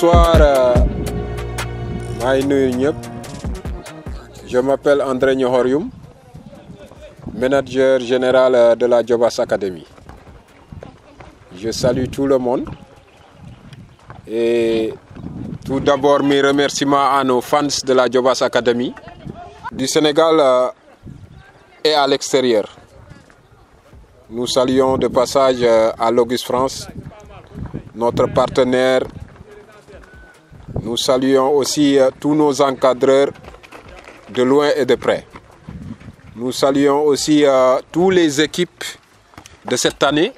Bonsoir, je m'appelle André Nyohorium, manager général de la Jobas Academy. Je salue tout le monde et tout d'abord mes remerciements à nos fans de la Jobas Academy du Sénégal et à l'extérieur. Nous saluons de passage à Logis France, notre partenaire. Nous saluons aussi tous nos encadreurs de loin et de près. Nous saluons aussi toutes les équipes de cette année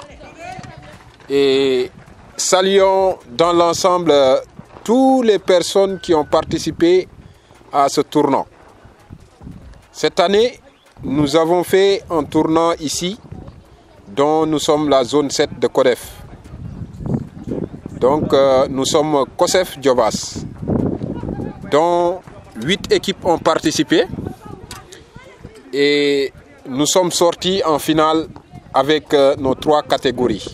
et saluons dans l'ensemble toutes les personnes qui ont participé à ce tournant. Cette année, nous avons fait un tournant ici, dont nous sommes la zone 7 de CODEF. Donc nous sommes COSEF Jobas, dont 8 équipes ont participé et nous sommes sortis en finale avec nos 3 catégories,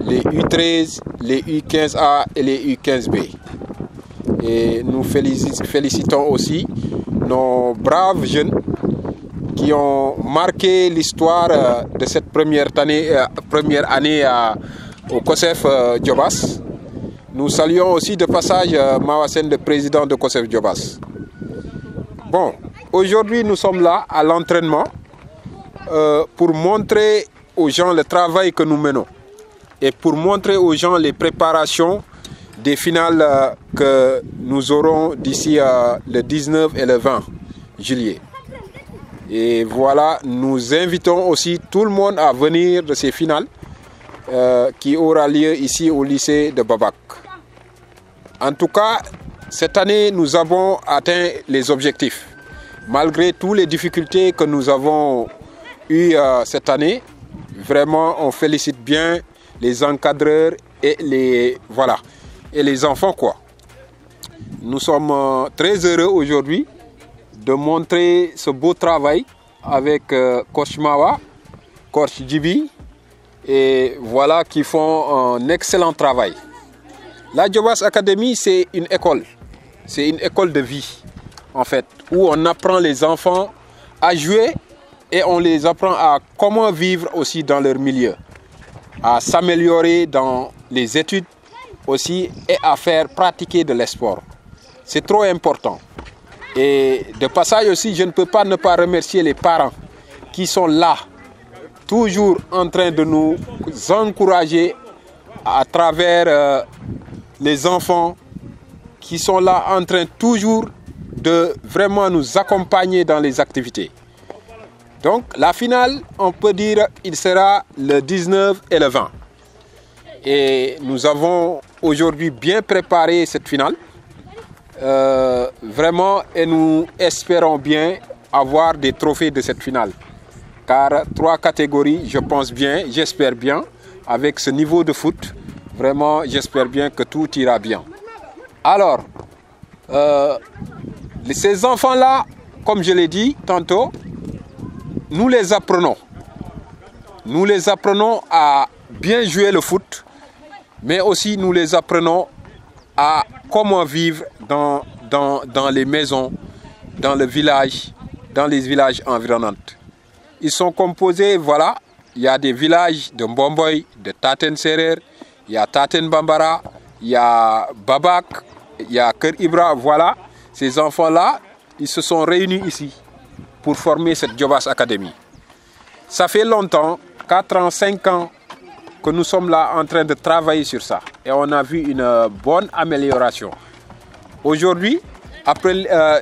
les U13, les U15A et les U15B. Et nous félicitons aussi nos braves jeunes qui ont marqué l'histoire de cette première année au COSEF Jobas. Nous saluons aussi de passage Mawasen, le président de COSEF Jobas. Bon, aujourd'hui nous sommes là à l'entraînement pour montrer aux gens le travail que nous menons et pour montrer aux gens les préparations des finales que nous aurons d'ici le 19 et le 20 juillet. Et voilà, nous invitons aussi tout le monde à venir de ces finales qui aura lieu ici au lycée de Babac. En tout cas, cette année, nous avons atteint les objectifs. Malgré toutes les difficultés que nous avons eues cette année, vraiment, on félicite bien les encadreurs et les enfants, quoi. Nous sommes très heureux aujourd'hui de montrer ce beau travail avec Coach Mawa, Coach Djibi, et voilà, qui font un excellent travail. La Jobas Academy, c'est une école de vie, en fait, où on apprend les enfants à jouer et on les apprend à comment vivre aussi dans leur milieu, à s'améliorer dans les études aussi et à faire pratiquer de l'esport. C'est trop important. Et de passage aussi, je ne peux pas ne pas remercier les parents qui sont là, toujours en train de nous encourager à travers les enfants qui sont là en train toujours de vraiment nous accompagner dans les activités. Donc la finale, on peut dire, il sera le 19 et le 20. Et nous avons aujourd'hui bien préparé cette finale. Vraiment, et nous espérons bien avoir des trophées de cette finale. Car 3 catégories, je pense bien, j'espère bien, avec ce niveau de foot, vraiment, j'espère bien que tout ira bien. Alors, ces enfants-là, comme je l'ai dit tantôt, nous les apprenons. Nous les apprenons à bien jouer le foot, mais aussi nous les apprenons à comment vivre dans les maisons, dans le village, dans les villages environnants. Ils sont composés, voilà, il y a des villages de Mbomboy, de Taten Serer, il y a Taten Bambara, il y a Babak, il y a Ker Ibra, voilà. Ces enfants-là, ils se sont réunis ici pour former cette Jobas Academy. Ça fait longtemps, 4 ans, 5 ans, que nous sommes là en train de travailler sur ça. Et on a vu une bonne amélioration. Aujourd'hui,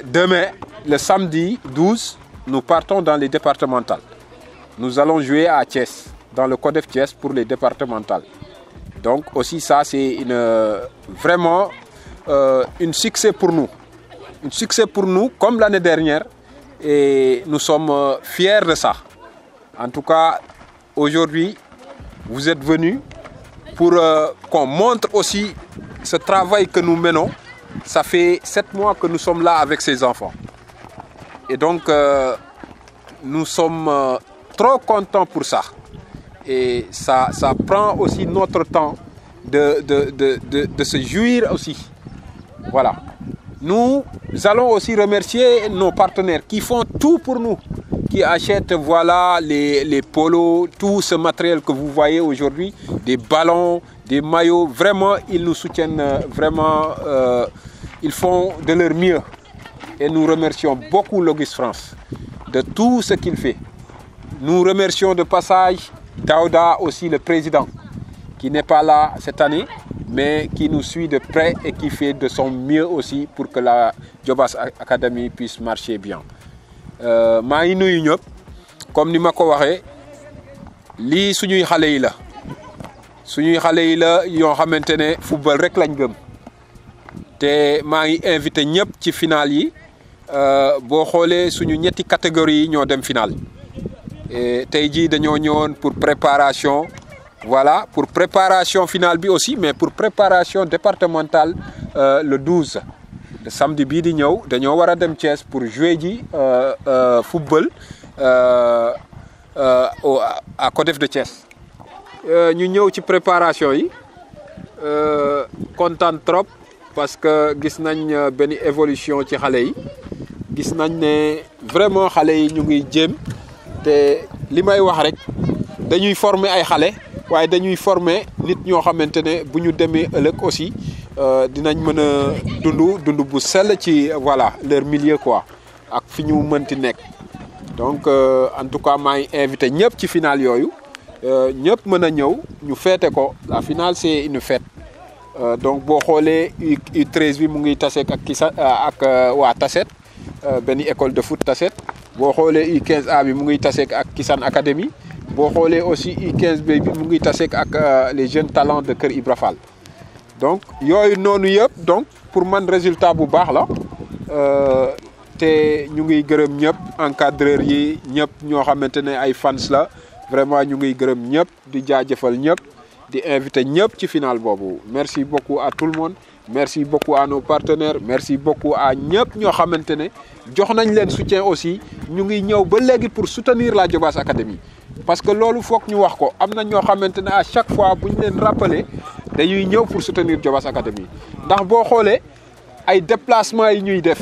demain, le samedi 12, nous partons dans les départementales. Nous allons jouer à Thiès, dans le CODEF Thiès pour les départementales. Donc aussi ça, c'est vraiment un succès pour nous. Un succès pour nous, comme l'année dernière. Et nous sommes fiers de ça. En tout cas, aujourd'hui, vous êtes venus pour qu'on montre aussi ce travail que nous menons. Ça fait 7 mois que nous sommes là avec ces enfants. Et donc, nous sommes trop contents pour ça. Et ça prend aussi notre temps de se jouir aussi. Voilà. Nous allons aussi remercier nos partenaires qui font tout pour nous, qui achètent voilà, les polos, tout ce matériel que vous voyez aujourd'hui, des ballons, des maillots. Vraiment, ils nous soutiennent, vraiment, ils font de leur mieux. Et nous remercions beaucoup Logis France de tout ce qu'il fait. Nous remercions de passage Daouda aussi, le président, qui n'est pas là cette année, mais qui nous suit de près et qui fait de son mieux aussi pour que la Diobass Academy puisse marcher bien. maa ngi nuyu ñëpp comme ni ma ko waxee lii suñuy xale yi la yoo xamante ne football rek lañ gëm te maa ngi invité ñëpp ci final yi boo xoolee suñu ñetti catégorie yi ñoo dem final tey jii dañoo ñëwoon pour préparation. Voilà, pour préparation finale bi aussi, mais pour préparation départementale le 12. Le samedi bii di ñëw dañoo war a dem Thiès pour jouer ji football à CODEF de Thiès. ñu ñëw ci préparation yi kontaan trop parce que gis nañ benn évolution ci xale yi gis nañ ne vraiment xale yi ñu ngi jéem te li may wax rek dañuy former ay xale. waaye dañuy former nit ñoo xamante ne bu ñu demee ëllëg aussi dinañ mën a dund bu sell ci voilà leur milieu quoi ak fi ñu mënti nekk donc en tout cas maa ngi invité ñëpp ci final yooyu ñëpp mën a ñëw ñu feete ko la finale c'est une fête donc boo xoolee U13 bi mu ngi taseek ak waa Tasset benn école de foot Tasset boo xoolee U15A bi mu ngi taseek ak Kisane Academy. boo xoolee aussi U15B bi mu ngi taseek ak les jeunes talents de Kër Ibra Fall donc yooyu noonu yëpp donc pour man résultat bu baax la te ñu ngi gërëm ñëpp encadreurs yi ñëpp ñoo xamante ne ay fans la vraiment ñu ngi gërëm ñëpp di jaajëfal ñëpp di invité ñëpp ci final boobu merci beaucoup à tout le monde merci beaucoup à nos partenaires merci beaucoup à ñëpp ñoo xamante ne jox nañ leen soutien aussi ñu ngi ñëw ba léegi pour soutenir la Diobass Academy. Parce que loolu foog ñu wax ko am na ñoo xamante ne à chaque fois bu ñu leen rappeler dañuy ñëw pour soutenir Diobass Academy ndax boo xoolee ay déplacements yi ñuy def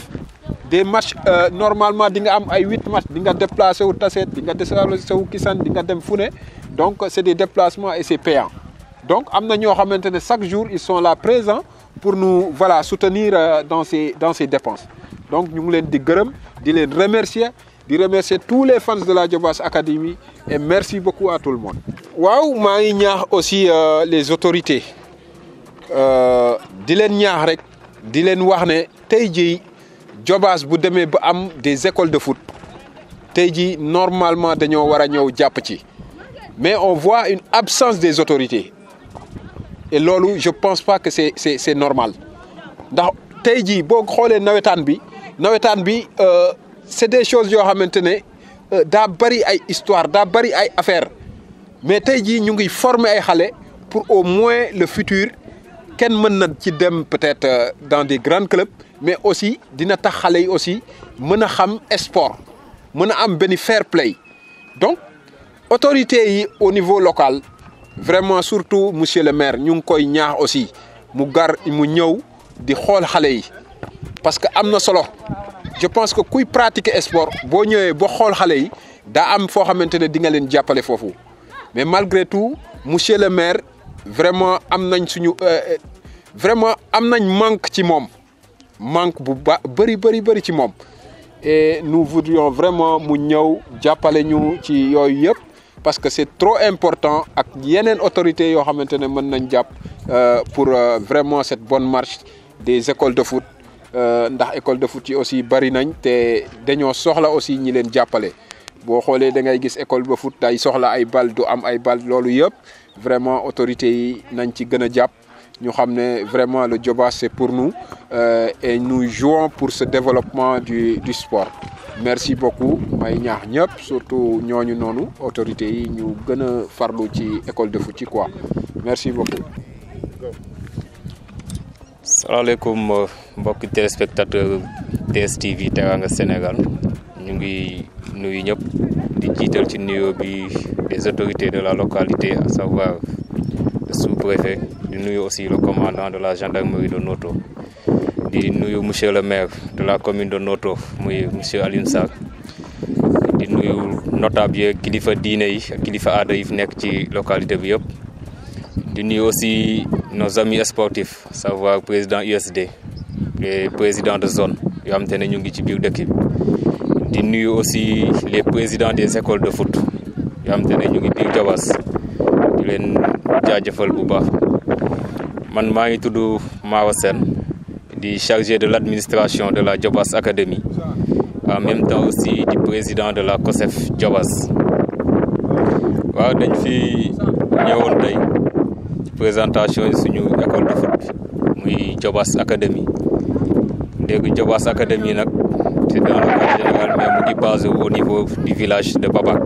des matchs normalement di nga am ay 8 matchs di nga déplacé wu Tasset di nga déplacé wu Kisane di nga dem fu ne donc c'est des déplacements et c'est payant donc am na ñoo xamante ne chaque jour ils sont là présents pour nous voilà soutenir dans ces dépenses donc ñu ngi leen di gërëm di leen remercier. di remercier tous les fans de la Diobass Academy et merci beaucoup à tout le monde. waaw maa ngi ñaax aussi les autorités di leen ñaax rek di leen wax ne tey jii Diobass bu demee ba am des écoles de foot tey jii normalement dañoo war a ñëw jàpp ci mais on voit une absence des autorités et loolu je pense pas que c'est normal ndax tey jii boo xoolee nawetaan bi. C'est des choses yoo xamante ne daa bari ay histoire daa bari ay affaire mais tey jii ñu ngi former ay xale pour au moins le futur kenn mën na ci dem peut-être dans des grands clubs mais aussi dina tax xale yi aussi mën a xam sport mën a am benn fair play donc autorités yi au niveau local vraiment surtout monsieur le maire ñu ngi koy ñaax aussi mu ñëw di xool xale yi parce que am na solo. Je pense que kuy pratiquer sport boo ñëwee ba xool xale yi daa am foo xamante ne di nga leen jàppale foofu mais malgré tout monsieur le maire vraiment am nañ manque ci moom manque bu bëri ci moom et nous voudrions vraiment mu ñëw jàppale ñu ci yooyu yëpp parce que c'est trop important ak yeneen autorités yoo xamante ne mën nañ jàpp pour vraiment cette bonne marche des écoles de foot. ndax école de foot yi aussi bari nañ te dañoo soxla aussi ñi leen jàppale boo xoolee da ngay gis école de foot day soxla ay bal du am ay bal loolu yëpp vraiment autorités yi nañ ci gën a jàpp ñu xam ne vraiment le Diobass c'est pour nous et nous jouons pour ce développement du sport merci beaucoup may ñaax ñëpp surtout ñooñu noonu autorités yi ñu gën a farlu ci école de foot yi quoi merci beaucoup. salaamaaleykum mbokki téléspectateur DSTV Teranga Sénégal ñu ngi nuyu ñëpp di jiital ci nuyoo bi des autorités de la localité à savoir sous-préfet di nuyu aussi le commandant de la gendarmerie de Noto di nuyu monsieur le maire de la commune de Noto muy monsieur Alioune Sarr di nuyu notable yi kilifa diine yi ak kilifa aada yi fi nekk ci localité bi yëpp di nuyu aussi nos amis sportifs savoir président USD et président de zone yoo xamante ne ñu ngi ci biir dëkk bi di nuyu aussi les présidents des écoles de foot yoo xamante ne ñu ngi biir Diobass di leen jaajëfal bu baax man maa ngi tudd Mawa Sène di chargé de l'administration de la Diobass Academy en même temps aussi di président de la COSEF Diobass waaw dañ fi ñëwoon tey présentation yi suñu école de foot muy Diobass Academy léegi Diobass Academy nag c'est dans le cadre général mais mu ngi basé au niveau du village de Babac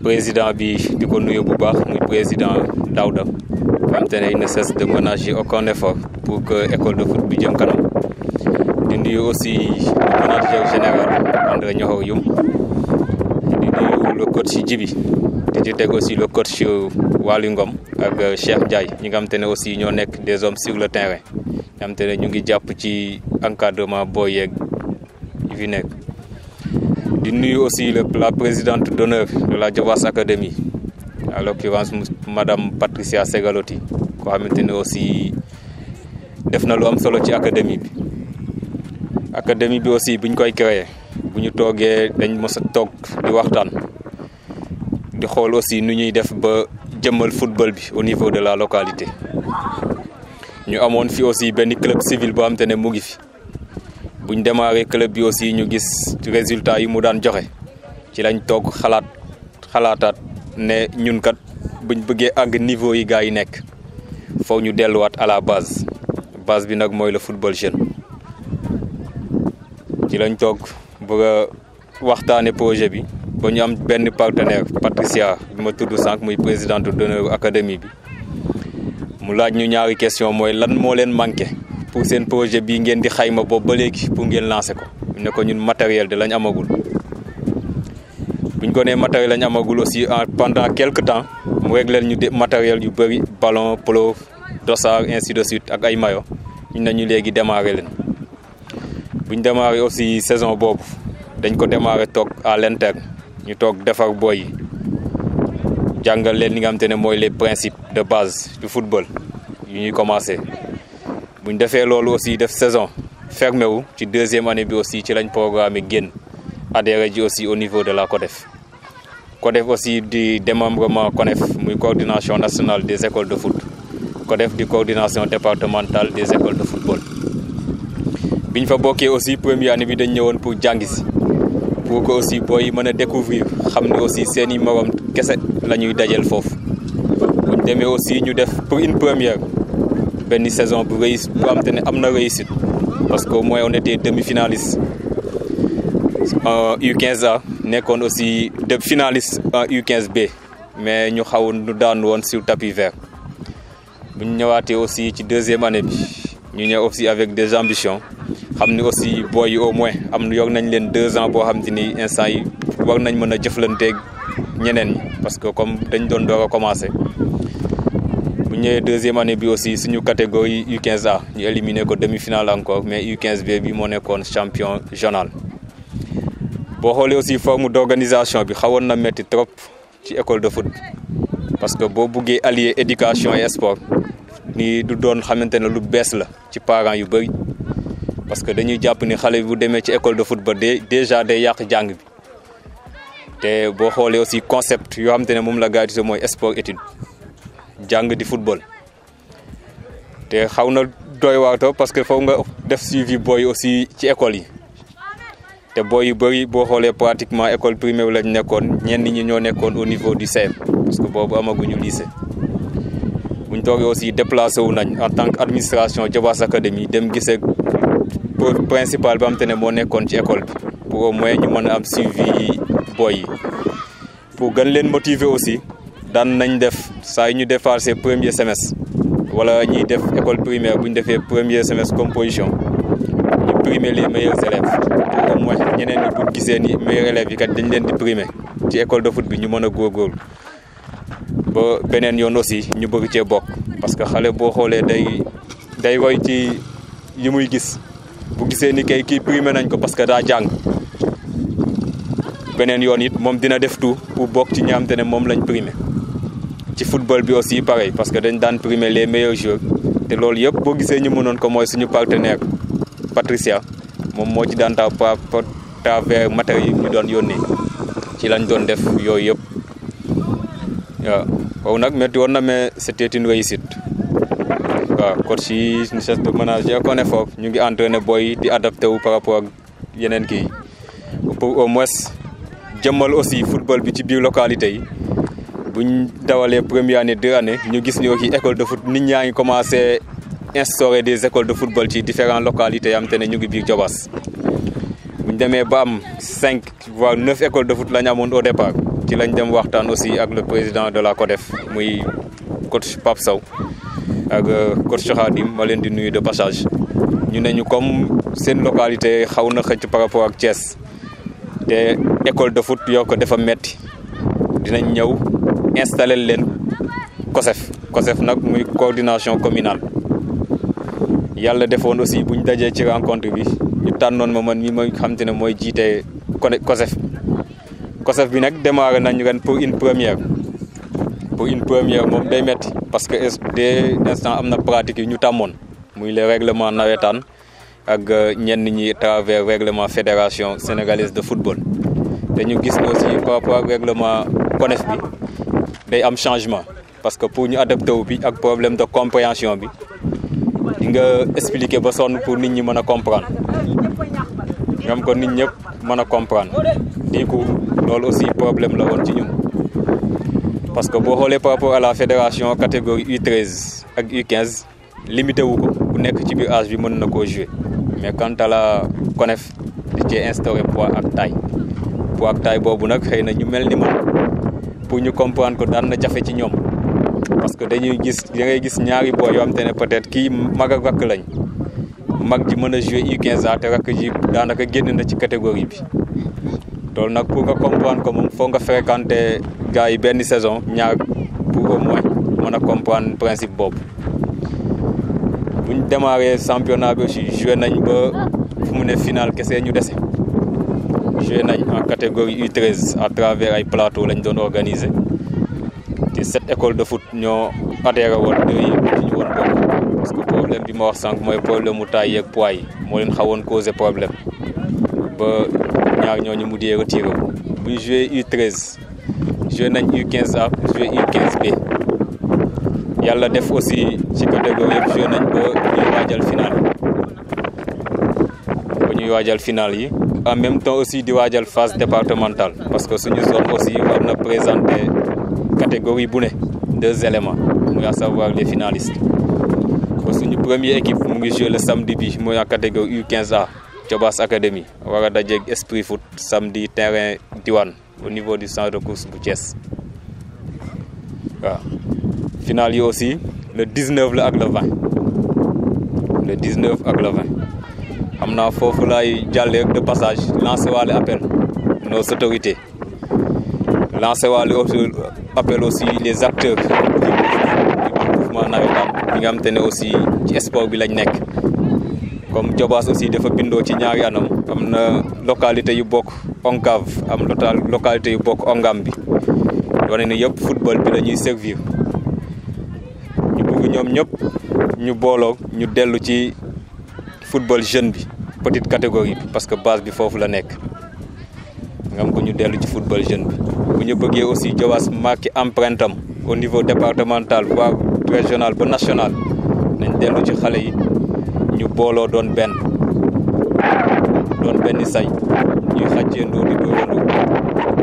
président bi di ko nuyu bu baax muy président Daouda xam te ne il ne cesse de ménager aucun effort pour que école de foot bi jëm kanam di nuyu aussi le manager général André Niokho Youm di nuyu le coach Djibi di ci teg aussi le coach Waly Ngom ak Cheikh Ndiaye ñi nga xam te ne aussi ñoo nekk des hommes sur le terrain nga xam te ne ñu ngi jàpp ci encadrement booy yeeg yi fi nekk di nuyu aussi la présidente d'honneur de la Diobass Academy à l'occurrence madame Patricia Segalotti koo xamante ne aussi def na lu am solo ci académie bi aussi buñ koy créer bu ñu toogee dañ mos a toog di waxtaan di xool aussi nu ñuy def ba jëmmal football bi au niveau de la localité ñu amoon fi aussi benn club civil boo xamante ne mu ngi fi buñ démarré club bi aussi ñu gis résultat yi mu daan joxe ci lañ toog xalaataat ne ñun kat buñ bëggee àgg niveau yi gars yi nekk foofu ñu delluwaat à la base bi nag mooy le football jeune ci lañ toog bëgg a waxtaane projet bi ba ñu am benn partenaire Patricia bi ma tudd sànq muy présidente d'honneur académie bi mu laaj ñu ñaari question mooy lan moo leen manqué pour seen projet bii ngeen di xayma boobu ba léegi pour ngeen lancer ko ne ko ñun matériel de lañ amagul buñ ko nee matériel lañ amagul aussi pendant quelque temps mu régleel ñu matériel yu bëri ballon polo dossard ainsi de suite ak ay maillot ñu ne ñu léegi démarrer leen buñ démarrer aussi saison boobu dañ ko démarrer toog à l'interne ñu toog defar boy yi jàngal leen li nga xamante ne mooy les principes de base du football yu ñuy commencer buñ defee loolu aussi def saison fermé wu ci deuxième année bi aussi ci lañ programme génn adhéré ji aussi au niveau de la CODEF aussi di démembrement CONEF muy coordination nationale des écoles de foot CODEF di coordination départementale des écoles de football biñ fa bokkee aussi première année bi dañ ñëwoon pour jàngi si pour que aussi booy mën a découvrir xam ne aussi seeni morom kese la ñuy dajel foofu buñ demee aussi ñu def pour une première benn saison bu réussite bu am te ne am na réussite parce que au moins on était demi-finaliste en U15A nekkoon aussi de finaliste en U15B mais ñu xaw nu daan woon sur tapis vert bu ñu ñëwaatee aussi ci deuxième année bi ñu ñëw aussi avec des ambitions xam ni aussi booy yi au moins am na yor nañ leen 2 ans boo xam te ni instant yi war nañ mën a jëflanteeg ñeneen ñi parce que comme dañ doon door a commencer bu ñëwee deuxième année bi aussi suñu catégorie U15A ñu éliminé ko demi-finale encore mais U15B bi moo nekkoon champion zonal. boo xoolee aussi forme d'organisation bi xawoon na métti trop ci école de foot parce que boo buggee allier éducation et sport ni du doon xamante ne lu bees la ci parents yu bëri parce que dañuy jàpp ni xale bu demee ci école de foot ba déjà day yàq jàng bi te boo xoolee aussi concept yoo xamante ne moom la gars yi mooy sport étude jàng di football te xaw na doy waato parce que foog nga def suivi booy aussi ci école yi te booy yu bëri boo xoolee pratiquement école primaire lañ nekkoon ñenn ñi ñoo nekkoon au niveau du CM parce que boobu amaguñu lycée buñ toogee aussi déplacé wu nañ en tant que administration Diobass Academy dem gisee principal bi am te ne moo nekkoon ci école bi pour au moins ñu mën a am suivi booy yi pour gën leen motiver aussi daan nañ def saa yu ñu defar ces premier semestre wala ñuy def école primaire bu ñu defee premier semestre composition ñu primer les meilleurs élèves pour au moins ñeneen ñi bu gisee ni meilleurs élèves yi kat dañ leen di primer ci école de foot bi ñu mën a góorgóorlu ba beneen yoon aussi ñu bëgg cee bokk parce que xale boo xoolee day roy ci yi muy gis bu gisee ni kii primé nañ ko parce que daa jàng beneen yoon it moom dina def tout pour bokk ci ñi xam te ne moom lañ primé ci football bi aussi pareil parce que dañ daan primé les meilleurs joueurs te loolu yëpp boo gisee ñu mënoon ko mooy suñu partenaire Patricia moom moo ci daan taw travers matériel yi ñu doon yónnee ci lañ doon def yooyu yëpp waaw wow nag métti woon na mais c'était une réussite waaw coach yi chef de manager ko ne foofu ñu ngi entraîné booy di adapté wu par rapport ak yeneen kii pour au moins jëmmal aussi football bi ci biir localité yi buñ dawalee première année 2 années ñu gis ni aussi école de foot nit ñaa ngi commencé instaurer des écoles de football ci différentes localités am te ne ñu ngi biir Diobass buñ demee ba am 5 voire 9 écoles de foot la ñu amoon au départ ci lañ dem waxtaan aussi ak le président de la CODEF muy coach Pape Sow ak coach Khadim ma leen di nuyu de passage ñu ne ñu comme seen localité xaw na xëcc par rapport ak Thiès te école de foot yoo ko dafa metti dinañ ñëw installer leen COSEF nag muy coordination communale yàlla defoon aussi buñ dajee ci rencontre bi ñu tànnoon ma man mi mooy xam te ne mooy jiite COSEF bi nag démarré nañ ren pour une première moom day metti parce que dès l'instant am na pratique yi ñu tàmmoon muy les règlements nawetaan ak ñenn ñi travers règlement fédération sénégalaise de football te ñu gis ne aussi par rapport ak règlement CONEF bi day am changement parce que pour ñu adapté wu bi ak problème de compréhension bi di nga expliquer ba sonn pour nit ñi mën a comprendre ñoom ko nit ñëpp mën a comprendre du coup loolu aussi problème la woon ci ñun parce que boo xoolee par rapport à la fédération catégorie U13 ak U15 limité wu ko ku nekk ci biir âge bi mën na koo jouer mais quant à la CONEF di cee instauré poids ak taille boobu nag xëy na ñu mel ni man pour ñu comprendre ko daan na jafe ci ñoom parce que da ngay gis ñaari boy yoo xam te ne peut-être kii mag ak rakk lañ mag ji mën a jouer U15A te rakk ji daanaka génn na ci catégorie bi loolu nag pour nga comprendre ko moom foog nga fréquenter gars yi benn saison ñaar pour au moins mën a comprendre principe boobu buñ démarré championnat bi aussi joué nañ ba fu mu ne final kese ñu dese joué nañ en catégorie U13 à travers ay plateau lañ doon organiser te 7 écoles de foot ñoo adhéré woon 2 yi ci ñu woon bokk parce que problème bi ma wax sànq mooy problème mu taille yeeg poids yi moo leen xawoon causé problème ba ñaar ñooñu mu dee retiré wu bu ñu joué U13 joué nañ U15A joué U15B yàlla def aussi ci catégorie yëpp joué nañ ba ñuy waajal final yi en même temps aussi di waajal phase départementale parce que suñu zone aussi war na présenter catégorie bu ne 2 éléments muy à savoir les finalistes ba suñu première équipe mu ngi joué le samedi bi muy en catégorie U15A Diobass Academy war a dajeeg Esprit Foot samedi terrain Diwane au niveau du centre de course bu Thiès waaw final yi aussi le 19 la ak le 20 xam naa foofu laay jàllee de passage lancé waale appel nos autorités lancé waale appel aussi les acteurs du mouvement navétane bi nga xam te ne aussi ci sport bi lañ nekk comme Diobass aussi dafa bindoo ci ñaari anam am na localité yu bokk ONCAV am localité yu bokk ONGAM bi wane ne yëpp football bi la ñuy servir ñu bëgg ñoom ñëpp ñu booloo ñu dellu ci football jeune bi petite catégorie bi parce que base bi foofu la nekk nga am ko ñu dellu ci football jeune bi bu ñu bëggee aussi Diobass marqué empreinte am au niveau départemental voire régional ba national nañ dellu ci xale yi ñu booloo doon benn say ñuy xàcceendoo di dóorandoo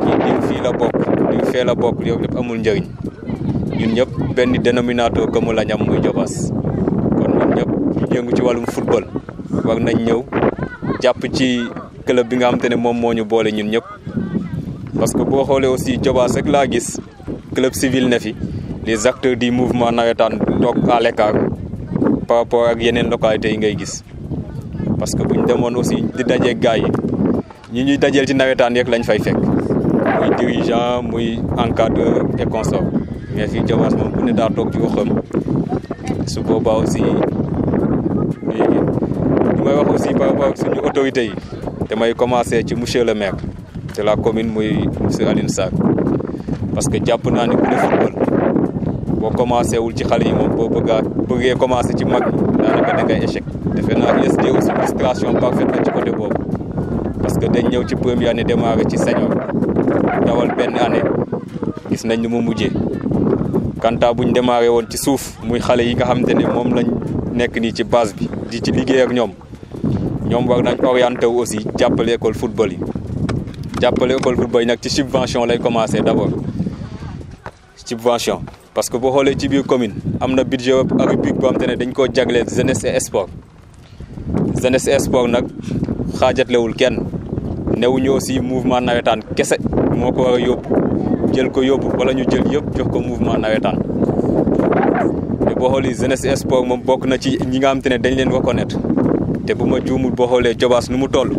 kii diw fii la bokk diw fee la bokk yow lépp amul njëriñ ñun ñëpp benn dénominateur commun la ñu am muy Diobass kon ñun ñëpp ñu yëngu ci wàllum football war nañ ñëw jàpp ci club bi nga xam te ne moom moo ñu boole ñun ñëpp parce que boo xoolee aussi Diobass rek laa gis club civil ne fi les acteurs du mouvement navétane toog à l'écart par rapport ak yeneen localités yi ngay gis parce que bu ñu demoon aussi di dajee gars yi ñi ñuy dajeel ci nawetaan yeeg lañ fay fekk muy dirigeant muy encadreur et consort mais fii Diobass moom ku ne daa toog ci waxam su boobaa aussi léegi li may wax aussi par rapport ak suñu autorités yi damay commencer ci monsieur le maire de la commune muy monsieur Alioune Sarr parce que jàpp naa ni ku ne football boo commencé wul ci xale yi moom boo bëggee commencé ci mag ñi daanaka da ngay échec. defe naa USD aussi frustration parfaite la ci côté boobu parce que dañ ñëw ci première année démarré ci senior dawal benn année gis nañ ni mu mujjee kanta buñ démarré woon ci suuf muy xale yi nga xamante ne moom lañ nekk nii ci base bi di ci liggéey ak ñoom war nañ orienté wu aussi jàppale école football yi jàppale école football yi nag ci subvention lay commencé d'abord subvention parce que boo xoolee ci biir commune am na budget ak rubrique boo xamante ne dañ koo jagleel jeunesse et sport jeunesse et sport nag xaajatlewul kenn newuñu aussi mouvement nawetaan kese moo ko war a yóbbu jël ko yóbbu wala ñu jël yëpp jox ko mouvement nawetaan te boo xoolee jeunesse et sport moom bokk na ci ñi nga xamante ne dañ leen reconnaître te bu ma juumul boo xoolee Diobass nu mu toll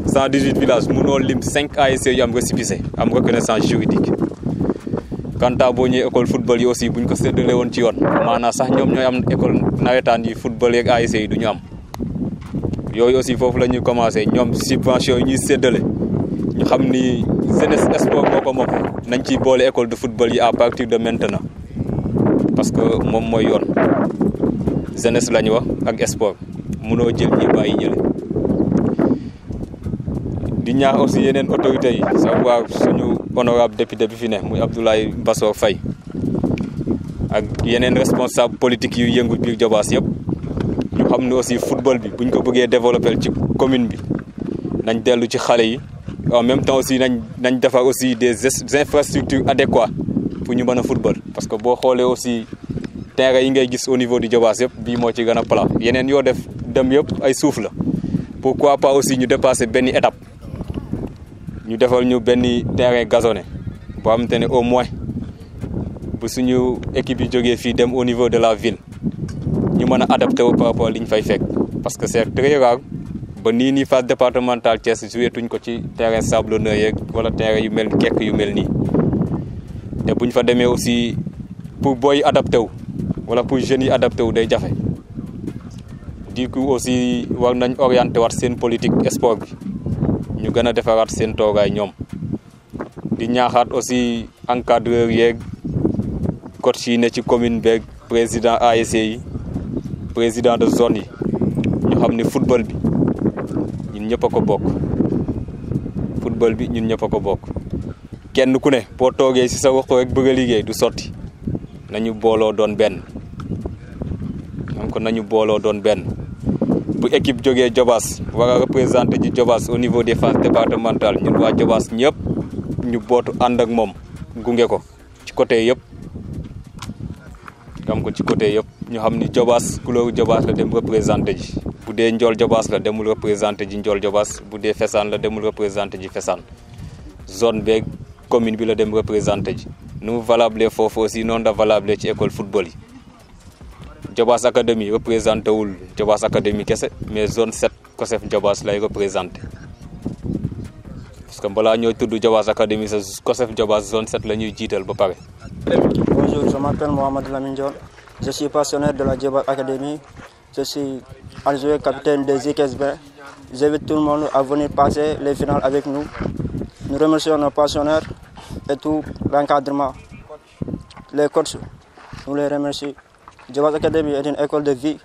118 villages munoo lim 5 ASC yu am récépissé am reconnaissance juridique kanta boo ñëwee école football yi aussi buñ ko séddale woon ci yoon maanaam sax ñoom ñooy am école nawetaan yi football yeeg ASC yi du ñu am yooyu aussi foofu la ñuy commencé ñoom subvention yi ñuy séddale ñu xam ni jeunesse sport moo ko moom nañ ciy boole école de football yi à partir de maintenant parce que moom mooy yoon jeunesse la ñu wax ak sport mënoo jël ñi bàyyi ñële di ñaax aussi yeneen autorités yi savoir suñu honorable député bi fi ne muy Abdoulaye Mbassor Faye ak yeneen responsable politique yu yëngu biir Diobass yëpp ñu xam ne aussi football bi buñ ko bëggee développer ci commune bi nañ dellu ci xale yi en même temps aussi nañ defar aussi des infrastructures adéquates pour ñu mën a football parce que boo xoolee aussi terrain yi ngay gis au niveau du Diobass yëpp bii moo ci gën a plat yeneen yoo def dem yëpp ay suuf la pourquoi pas aussi ñu dépasser benn étape ñu defal ñu benn terrain gazonné boo xamante ne au moins bu suñu équipe yi jógee fii dem au niveau de la ville ñu mën a adapté wu par rapport li ñu fay fekk parce que c'est très rare ba nii phase départementale Thiès joué tuñ ko ci terrain sablonneux yeeg wala terrain yu mel kekk yu mel nii te buñ fa demee aussi pour booy adapté wu wala pour jeunes yi adapté wu day jafe du coup aussi war nañ orienté waat seen politique sport bi ñu gën a defaraat seen toogaay ñoom di ñaaxaat aussi encadreur yeeg coach yi ne ci commune beeg président ASC yi président de zone yi ñu xam ne football bi ñun ñëpp a ko bokk football bi ñun ñëpp a ko bokk kenn ku ne boo toogee ci sa wax rek bëgg a liggéey du sotti nañu booloo doon benn donc nañu booloo doon benn bu équipe jógee Diobass war a représenter ci Diobass au niveau des phases départementales ñun waa Diobass ñëpp ñu bootu ànd ak moom gunge ko ci côté yëpp am ko ci côté yëpp ñu xam ni Diobass couleur Diobass la dem représenter ji bu dee Ndiol Diobass la demul représenter ji Ndiol Diobass bu dee Fessane la demul représenter ji Fessane zone beeg commune bi la dem représenter ji nu mu valable foofu aussi noonu la valable ci école football yi Diobass Academy représenté wul Diobass Academy kese mais zone 7 COSEF Diobass lay représenté parce que balaa ñooy tudd Diobass Academy sa COSEF Diobass zone 7 la ñuy jiital ba pare. Bonjour, je m'appelle Mohamed Lamine Dione. Je suis pensionnaire de la Diobass Academy. Je suis adjoint capitaine des IKSB. J'invite tout le monde à venir passer les finales avec nous. Nous remercions nos pensionnaires et tout l'encadrement. Les coachs, nous les remercions. Diobass Academy est une école de vie.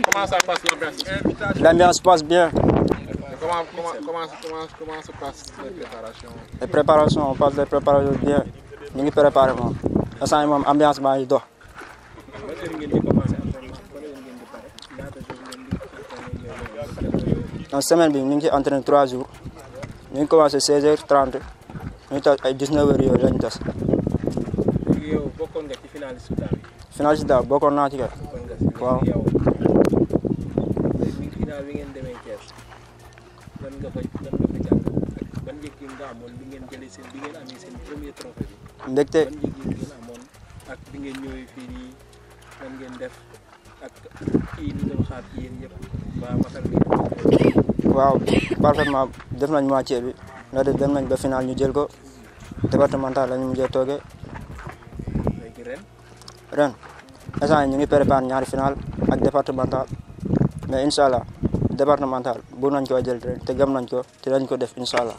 Comment ça passe l'ambiance? L'ambiance passe bien. Comment se passent les préparations? Les préparations, on passe les préparations bien. Nous ngi préparé moom. Instant yi moom ambiance baa ngi dox. En semaine bi ñu ngi entraîné 3 jours. ñu ngi commencé 16h30. ñu tas ay 19h yooyu lañu tas. yow bokkoon nga ci finaliste daaw bi. Finaliste daaw bokkoon naa ci kay. waaw. final bi ngeen demee Thiès lan nga fa jàng ak ban yëg-yëg nga amoon bi ngeen jëlee seen bi ngeen amee seen premier trophée bi. mbégte ban yëg-yëg ngeen amoon ak bi ngeen ñëwee fii nii lan ngeen def ak kii ni doon xaar ci yéen yëpp ba matal ngeen. waaw parfaitement def nañ moitié bi ndax dem nañ ba final ñu jël ko départemental la ñu mujjee toogee. léegi ren instant yii ñu ngi préparé ñaari final ak départemental mais incha allah départemental bu nañ koo jël ren te gëm nañ ko te dañ ko def incha allah.